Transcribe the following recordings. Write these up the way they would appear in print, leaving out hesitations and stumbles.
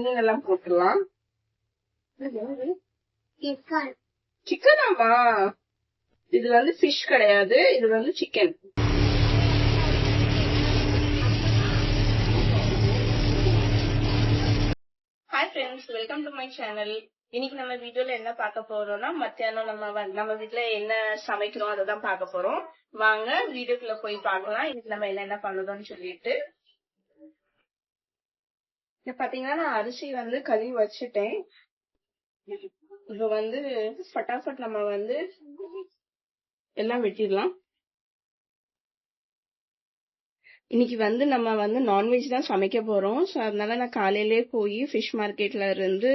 மீன் எல்லாம் போட்டுடலாம். சிக்கனாமா? இது வந்து ஃபிஷ் கிடையாது, இது வந்து chicken. Hi friends, welcome to my channel. இன்னைக்கு நம்ம வீடியோல என்ன பார்க்க போறோம்னா, மத்தியானம் நம்ம வீட்டுல என்ன சமைக்கிறோம் அதை தான் பார்க்க போறோம். வாங்க வீடியோக்குள்ள போய் பார்க்கலாம் இன்னைக்கு நம்ம என்ன பண்ணுறோம்னு சொல்லிட்டு. பாத்தீங்கன்னா நான் அரிசி வந்து கழுவி வச்சுட்டேன். இப்ப வந்து ஃபட்டாஃபட் நம்ம வந்து எல்லாம் வெட்டிடலாம். இன்னைக்கு வந்து நம்ம வந்து நான்வெஜ் தான் சமைக்க போறோம். ஸோ அதனால நான் காலையிலே போய் ஃபிஷ் மார்க்கெட்ல இருந்து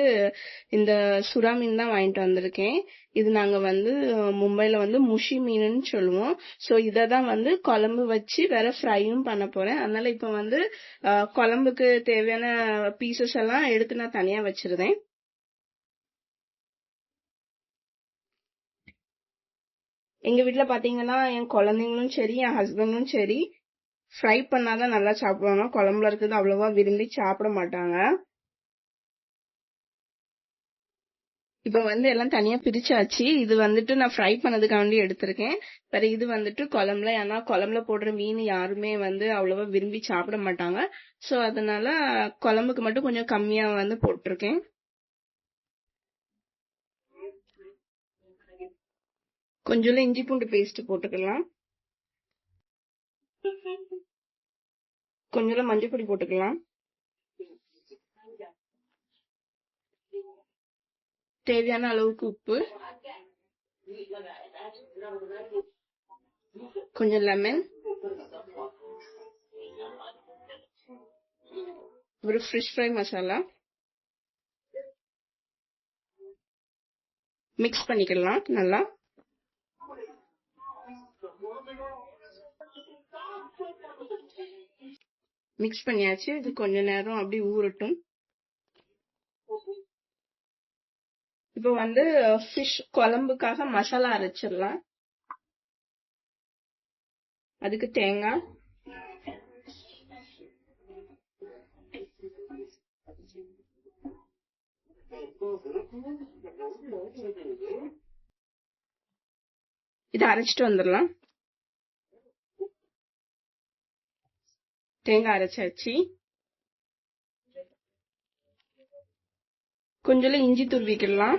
இந்த சுறா மீன் தான் வாங்கிட்டு வந்திருக்கேன். இது நாங்க வந்து மும்பைல வந்து முஷி மீனுன்னு சொல்லுவோம். ஸோ இதை தான் வந்து குழம்பு வச்சு வேற ஃப்ரையும் பண்ண போறேன். அதனால இப்ப வந்து குழம்புக்கு தேவையான பீசஸ் எல்லாம் எடுத்து நான் தனியா வச்சிருந்தேன். எங்க வீட்டுல பாத்தீங்கன்னா என் குழந்தைங்களும் சரி என் ஹஸ்பண்டும் சரி ஃப்ரை பண்ணாதான் நல்லா சாப்பிடுவாங்க. குழம்புல இருக்குது அவ்வளவா விரும்பி சாப்பிட மாட்டாங்க. இப்ப வந்து எல்லாம் தனியா பிரிச்சாச்சு. இது வந்துட்டு நான் ஃப்ரை பண்ணதுக்காண்டி எடுத்திருக்கேன். வேற இது வந்துட்டு குழம்புல, ஏன்னா குழம்புல போடுற மீன் யாருமே வந்து அவ்வளவா விரும்பி சாப்பிட மாட்டாங்க. சோ அதனால குழம்புக்கு மட்டும் கொஞ்சம் கம்மியா வந்து போட்டிருக்கேன். கொஞ்சம் இஞ்சி பூண்டு பேஸ்ட் போட்டுக்கலாம். கொஞ்சம் மஞ்சள் பொடி போட்டுக்கலாம். தேவையான அளவுக்கு உப்பு, கொஞ்சம் லெமன், ஒரு ஃபிஷ் ஃப்ரை மசாலா மிக்ஸ் பண்ணிக்கலாம் நல்லா. மிக்ஸ் பண்ணியாச்சு. இது கொஞ்ச நேரம் அப்படி ஊறட்டும். இப்ப வந்து ஃபிஷ் குழம்புக்காக மசாலா அரைச்சிடலாம். அதுக்கு தேங்காய், இதை அரைச்சிட்டு வந்துடலாம். தேங்காய் அரைச்சாச்சு. கொஞ்சம் இஞ்சி துருவிக்கலாம்.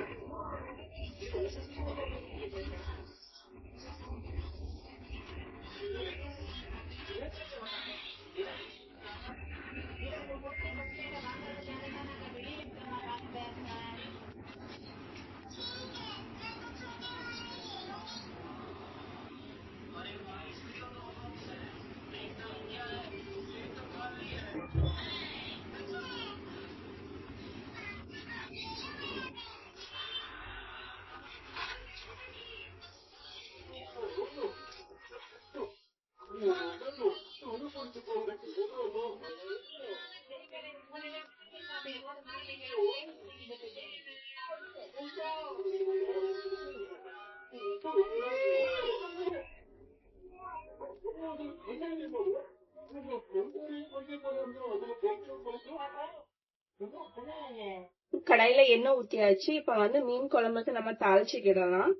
கடாயில எண்ணெய் ஊத்தியாச்சு. இப்ப வந்து மீன் குழம்புக்கு நம்ம தாளிச்சுக்கிடலாம்.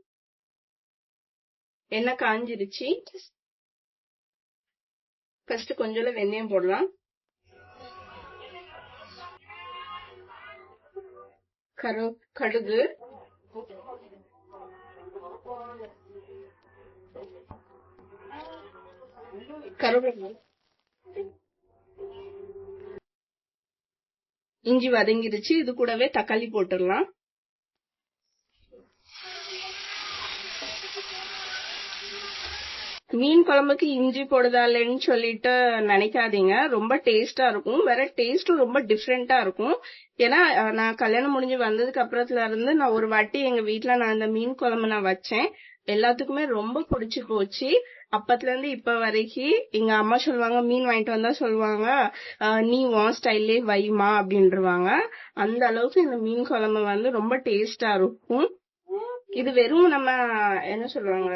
எண்ணெய் காஞ்சிருச்சு. ஃபர்ஸ்ட் கொஞ்சம் வெந்தயம் போடலாம். கடுகு, கருவேப்பிலை, இஞ்சி வதங்கிருச்சு. இது கூடவே தக்காளி போட்டுடலாம். மீன் குழம்புக்கு இஞ்சி போடுதாலேன்னு சொல்லிட்டு நினைக்காதீங்க, ரொம்ப டேஸ்டா இருக்கும். வேற டேஸ்டும் ரொம்ப டிஃப்ரெண்டா இருக்கும். ஏன்னா நான் கல்யாணம் முடிஞ்சு வந்ததுக்கு அப்புறத்துல இருந்து நான் ஒரு வாட்டி எங்க வீட்டுல நான் இந்த மீன் குழம்பு நான் வச்சேன். எல்லாத்துக்குமே ரொம்ப பிடிச்சு போச்சு. அப்பத்துல இருந்து இப்ப வரைக்கும் எங்க அம்மா சொல்லுவாங்க, மீன் வாங்கிட்டு வந்தா சொல்லுவாங்க, நீ உன் ஸ்டைல்லே வைமா அப்படின்றாங்க. அந்த அளவுக்கு இந்த மீன் குழம்பு வந்து ரொம்ப டேஸ்டா இருக்கும். இது வெறும் நம்ம என்ன சொல்லுவாங்க,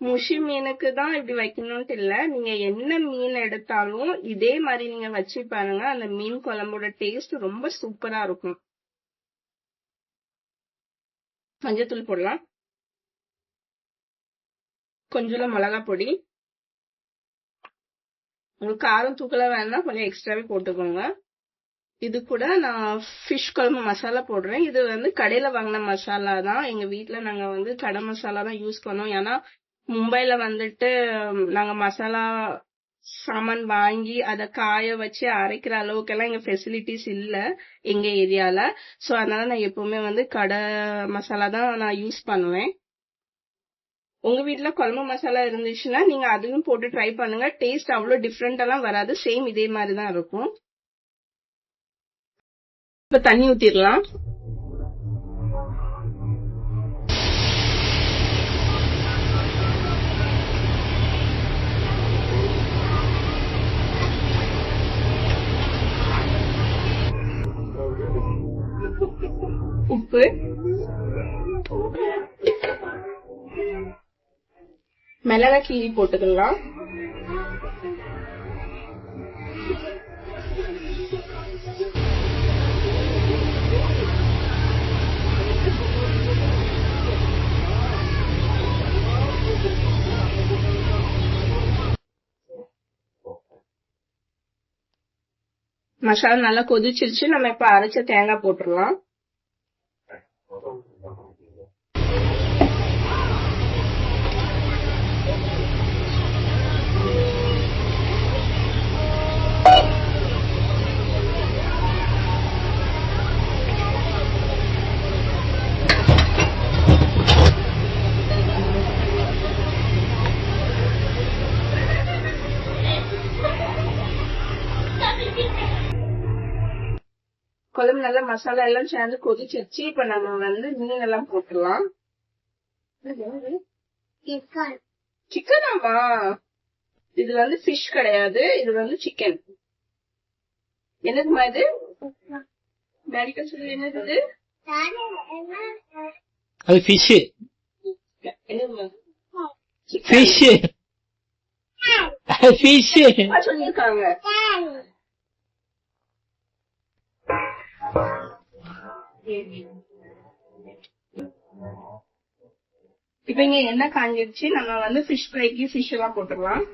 முஷி மீனுக்கு தான் இப்படி வைக்கணும்ட்டு இல்ல. நீங்க என்ன மீன் எடுத்தாலும் இதே மாதிரி நீங்க வச்சு பாருங்க. அந்த மீன் குழம்போட டேஸ்ட் ரொம்ப சூப்பரா இருக்கும். மஞ்சத்தூள் போடலாம். கொஞ்சம் மிளகா பொடி. உங்களுக்கு காரம் தூக்கலா வேணும்னா கொஞ்சம் எக்ஸ்ட்ராவே போட்டுக்கோங்க. இது கூட நான் ஃபிஷ் குழம்பு மசாலா போடுறேன். இது வந்து கடையில வாங்கின மசாலா தான். எங்க வீட்ல நாங்க வந்து கடை மசாலா தான் யூஸ் பண்ணோம். ஏன்னா மும்பைல வந்துட்டு நாங்க மசாலா சாமான் வாங்கி அத காய வச்சு அரைக்கிற அளவுக்கு எல்லாம் எங்க ஃபெசிலிட்டிஸ் இல்ல எங்க ஏரியால. சோ அதனால நான் எப்பவுமே வந்து கடை மசாலா தான் நான் யூஸ் பண்ணுவேன். உங்க வீட்ல குழம்பு மசாலா இருந்துச்சுன்னா நீங்க அதுவும் போட்டு ட்ரை பண்ணுங்க. டேஸ்ட் அவ்வளவு டிஃப்ரெண்ட் எல்லாம் வராது. சேம் இதே மாதிரி தான் இருக்கும். இப்ப தண்ணி ஊத்திடலாம். உப்பு, மிளகா கீரி போட்டுக்கலாம். மசாலா நல்லா கொதிச்சிருச்சு. நம்ம இப்ப அரைச்ச தேங்காய் போட்டுடலாம். குழம்பு நல்லா மசாலா எல்லாம் சேர்ந்து கொதிச்சிருச்சு. இப்ப நம்ம வந்து மீன் எல்லாம் போட்டுடலாம். சிக்கனாமா? இது வந்து ஃபிஷ் கிடையாது, இது வந்து சிக்கன். என்னதுமா இது? மெடிக்கல் சொல்லி என்னது? அது ஃபிஷ். என்னதுமா? ஃபிஷ் ஃபிஷ் சொல்லிருக்காங்க. இப்ப இங்க என்ன காஞ்சிருச்சு. நம்ம வந்து ஃபிஷ் ஃப்ரைக்கு ஃபிஷ் எல்லாம் போட்டுடலாம்.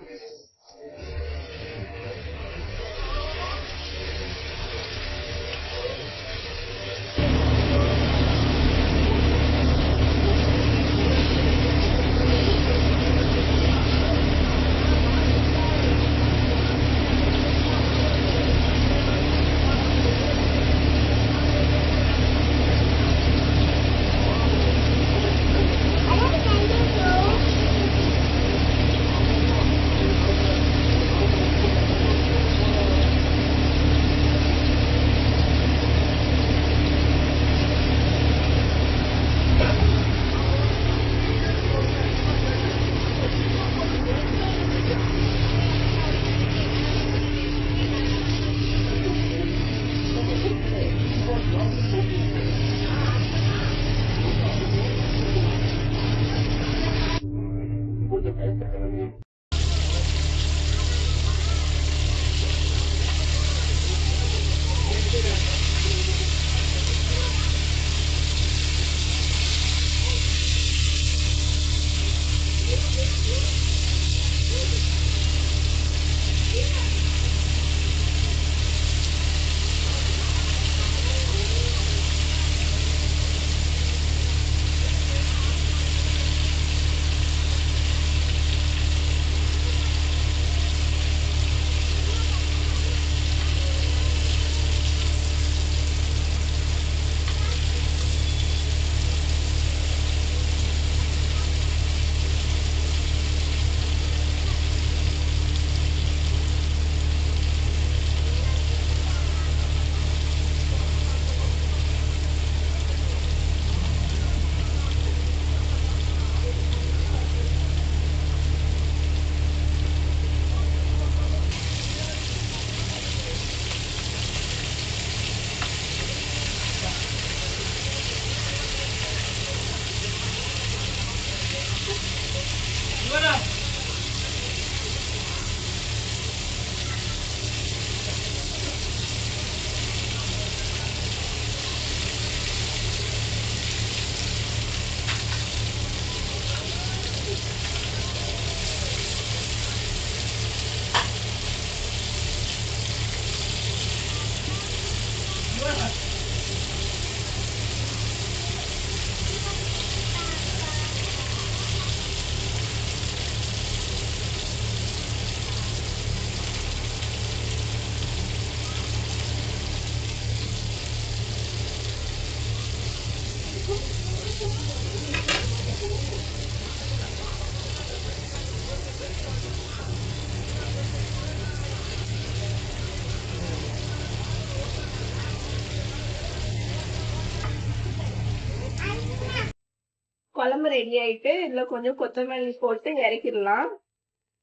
குழம்பு ரெடி ஆயிட்டு இதுல கொஞ்சம் கொத்தமல்லி போட்டு இறக்கிடலாம்.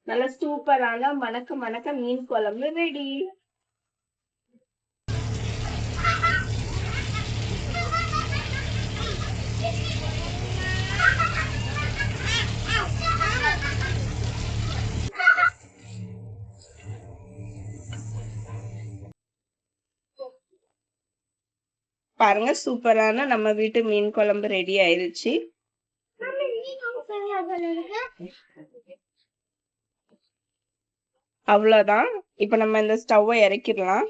நல்ல சூப்பரான மணக்க மணக்க மீன் குழம்பு ரெடி. பாருங்க, சூப்பரான நம்ம வீட்டு மீன் குழம்பு ரெடி ஆயிருச்சு. அவ்வளவுதான். இப்ப நம்ம இந்த ஸ்டவ்வை இறக்கிடலாம்.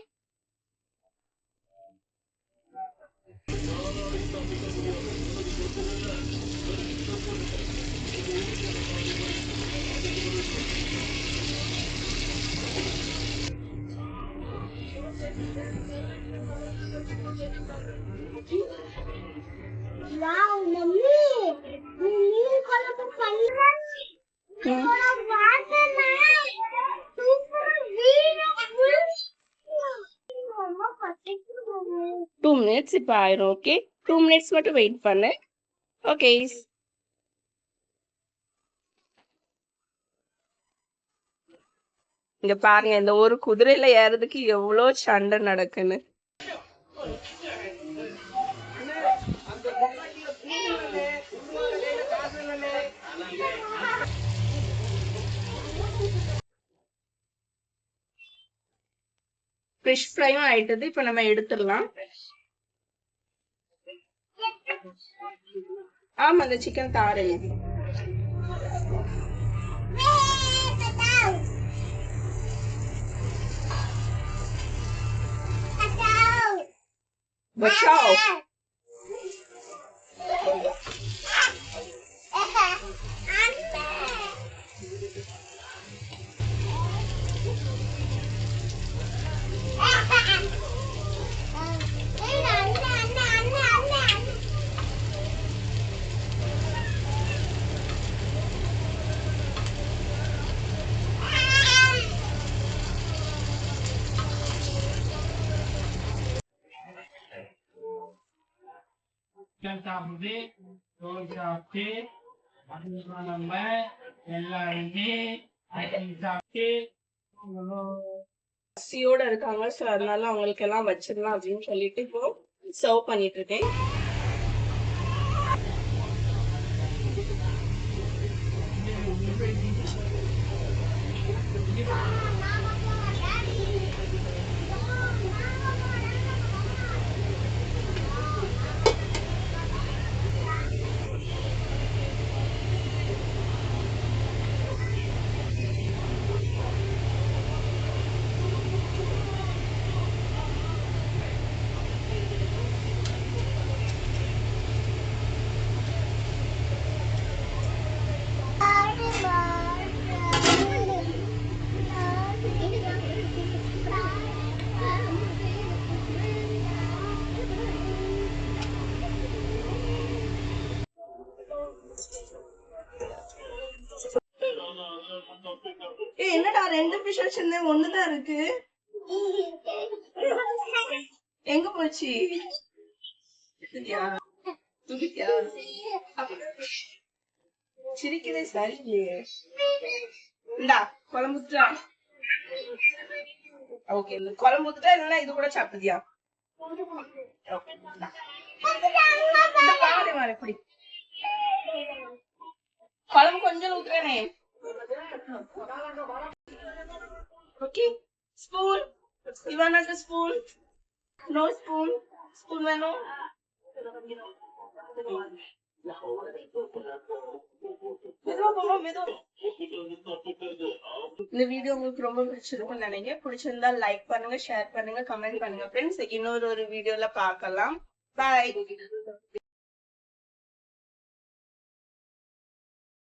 டூ மினிட்ஸ் இப்ப ஆயிரும். ஓகே, 2 minutes மட்டும் வெயிட் பண்ணு. ஓகே, இங்க பாருங்க, இந்த ஒரு குதிரையில ஏறதுக்கு எவ்வளவு சண்டை நடக்குன்னு. ஃபிஷ் ஃப்ரையும் ஆயிட்டது. இப்ப நம்ம எடுத்துடலாம். ஆமா, அந்த சிக்கன் தாருங்க. बचाओ. சாப்பிட்டு தோல் சாப்பிட்டு அதுக்கப்புறம் நம்ம எல்லாருமே சாப்பிட்டு பசியோட இருக்காங்க. சோ அதனால அவங்களுக்கு எல்லாம் வச்சிடலாம் அப்படின்னு சொல்லிட்டு இப்போ சர்வ் பண்ணிட்டு இருக்கேன். என்னடா 2 fish வச்சிருந்தேன், ஒண்ணுதான் இருக்கு. எங்க போச்சு? சிரிக்கிறே சரி. இந்தா குழம்பு ஊத்துடா. ஓகே, குழம்பு ஊத்துட்டா இல்லைன்னா இது கூட சாப்பிடுதியா? எப்படி குழம்பு கொஞ்சம் ஊத்துறேனே. Okay, spoon. You want another spoon? No spoon. Spoon வேணும். மெதுவா போமா, மெதுவா. இந்த வீடியோ உங்களுக்கு ரொம்ப பிடிச்சிருக்கும்னு நினைக்கிறேன். பிடிச்சிருந்தா லைக் பண்ணுங்க, ஷேர் பண்ணுங்க, கமெண்ட் பண்ணுங்க ஃப்ரெண்ட்ஸ். இன்னொரு வீடியோல பார்க்கலாம். பாய்.